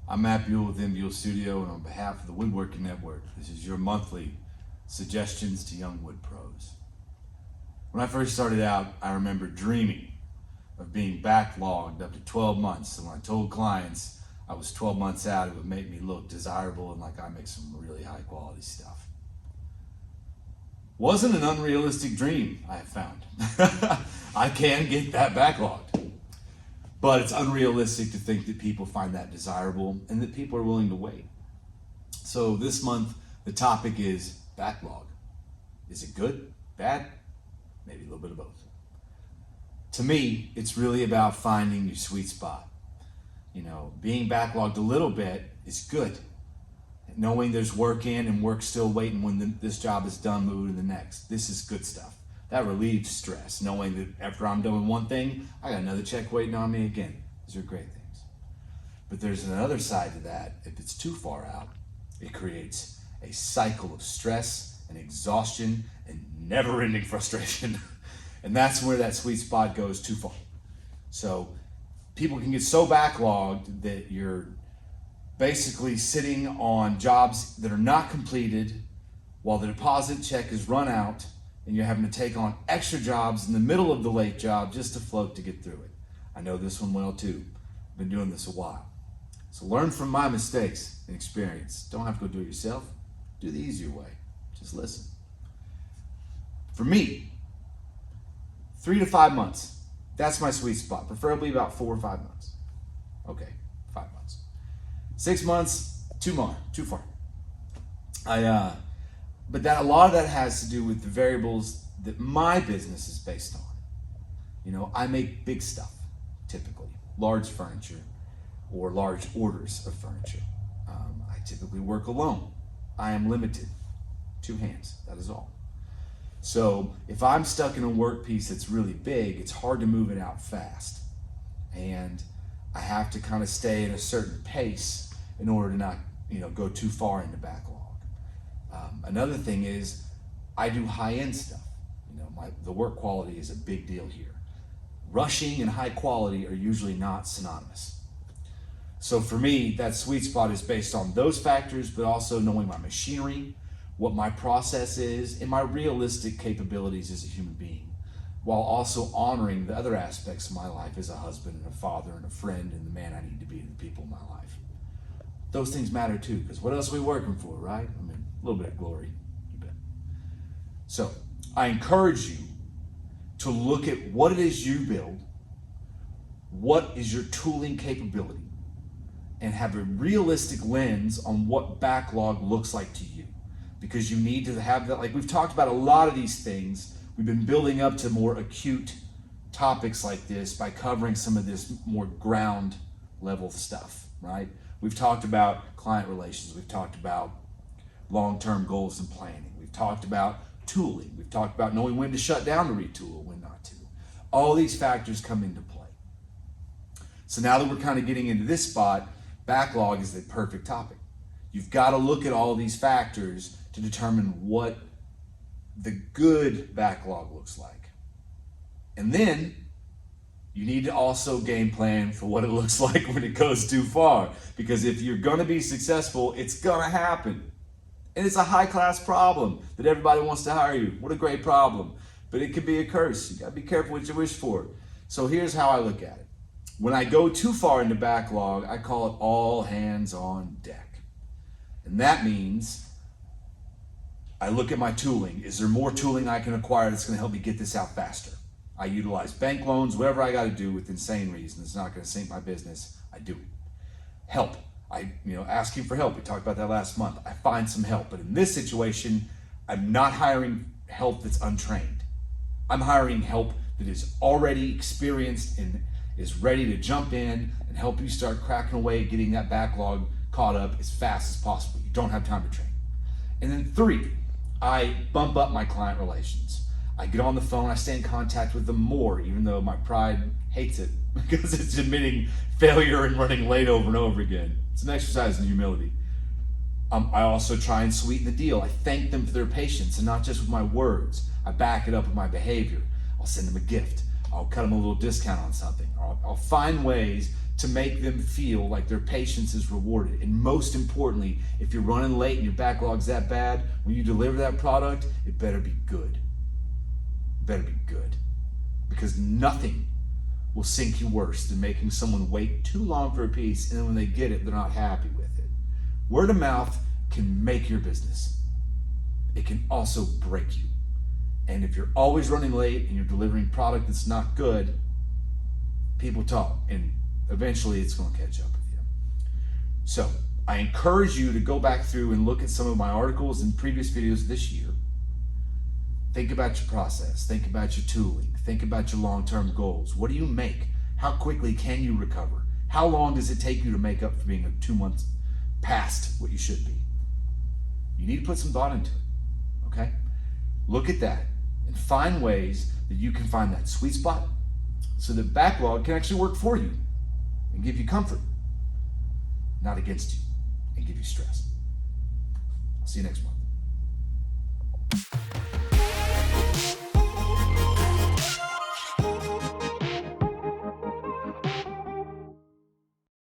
I'm M Buell with M Buell Studio, and on behalf of the Woodworking Network, this is your monthly suggestions to young wood pros. When I first started out, I remember dreaming of being backlogged up to 12 months. And when I told clients I was 12 months out, it would make me look desirable and like I make some really high quality stuff. Wasn't an unrealistic dream, I have found. I can get that backlogged. But it's unrealistic to think that people find that desirable and that people are willing to wait. So this month, the topic is backlog. Is it good, bad? Maybe a little bit of both. To me, it's really about finding your sweet spot. You know, being backlogged a little bit is good. Knowing there's work in and work still waiting when this job is done, moving to the next. This is good stuff. That relieves stress, knowing that after I'm doing one thing, I got another check waiting on me again. These are great things. But there's another side to that. If it's too far out, it creates a cycle of stress and exhaustion and never-ending frustration. And that's where that sweet spot goes too far. So people can get so backlogged that you're basically sitting on jobs that are not completed while the deposit check is run out, and you're having to take on extra jobs in the middle of the late job just to float to get through it. I know this one well too. I've been doing this a while. So learn from my mistakes and experience. Don't have to go do it yourself. Do the easier way. Just listen. For me, 3 to 5 months. That's my sweet spot. Preferably about 4 or 5 months. Okay, 5 months. 6 months, too far. But a lot of that has to do with the variables that my business is based on. You know, I make big stuff, typically, large furniture or large orders of furniture. I typically work alone. I am limited, 2 hands, that is all. So if I'm stuck in a work piece that's really big, it's hard to move it out fast. And I have to kind of stay at a certain pace in order to not, go too far into backlog. Another thing is I do high-end stuff. The work quality is a big deal here. Rushing and high quality are usually not synonymous. So for me, that sweet spot is based on those factors, but also knowing my machinery, what my process is, and my realistic capabilities as a human being, while also honoring the other aspects of my life as a husband and a father and a friend and the man I need to be to the people in my life. Those things matter too, because what else are we working for, right? I mean, a little bit of glory, you bet. So I encourage you to look at what it is you build, what is your tooling capability, and have a realistic lens on what backlog looks like to you. Because you need to have that, like we've talked about a lot of these things. We've been building up to more acute topics like this by covering some of this more ground level stuff, right? We've talked about client relations. We've talked about long-term goals and planning. We've talked about tooling. We've talked about knowing when to shut down to retool, when not to. All these factors come into play. So now that we're kind of getting into this spot, backlog is the perfect topic. You've got to look at all these factors to determine what the good backlog looks like. And then you need to also game plan for what it looks like when it goes too far. Because if you're going to be successful, it's going to happen. And it's a high-class problem that everybody wants to hire you. What a great problem. But it could be a curse. You got to be careful what you wish for. So here's how I look at it. When I go too far into backlog, I call it all hands on deck. And that means I look at my tooling. Is there more tooling I can acquire that's going to help me get this out faster? I utilize bank loans, whatever I got to do with insane reasons. It's not going to sink my business. I do it. Help. Asking for help. We talked about that last month. I find some help. But in this situation, I'm not hiring help that's untrained. I'm hiring help that is already experienced and is ready to jump in and help you start cracking away, getting that backlog caught up as fast as possible. You don't have time to train. And then 3, I bump up my client relations. I get on the phone, I stay in contact with them more, even though my pride hates it because it's admitting failure and running late over and over again. It's an exercise in humility. I also try and sweeten the deal. I thank them for their patience, and not just with my words. I back it up with my behavior. I'll send them a gift. I'll cut them a little discount on something. I'll find ways to to make them feel like their patience is rewarded. And most importantly, if you're running late and your backlog's that bad, when you deliver that product, it better be good. It better be good. Because nothing will sink you worse than making someone wait too long for a piece, and then when they get it, they're not happy with it. Word of mouth can make your business. It can also break you. And if you're always running late and you're delivering product that's not good, people talk, and eventually it's going to catch up with you. So I encourage you to go back through and look at some of my articles and previous videos this year. Think about your process, think about your tooling, think about your long-term goals. What do you make? How quickly can you recover? How long does it take you to make up for being 2 months past what you should be? You need to put some thought into it, okay? Look at that and find ways that you can find that sweet spot so that backlog can actually work for you and give you comfort, not against you, and give you stress. I'll see you next month.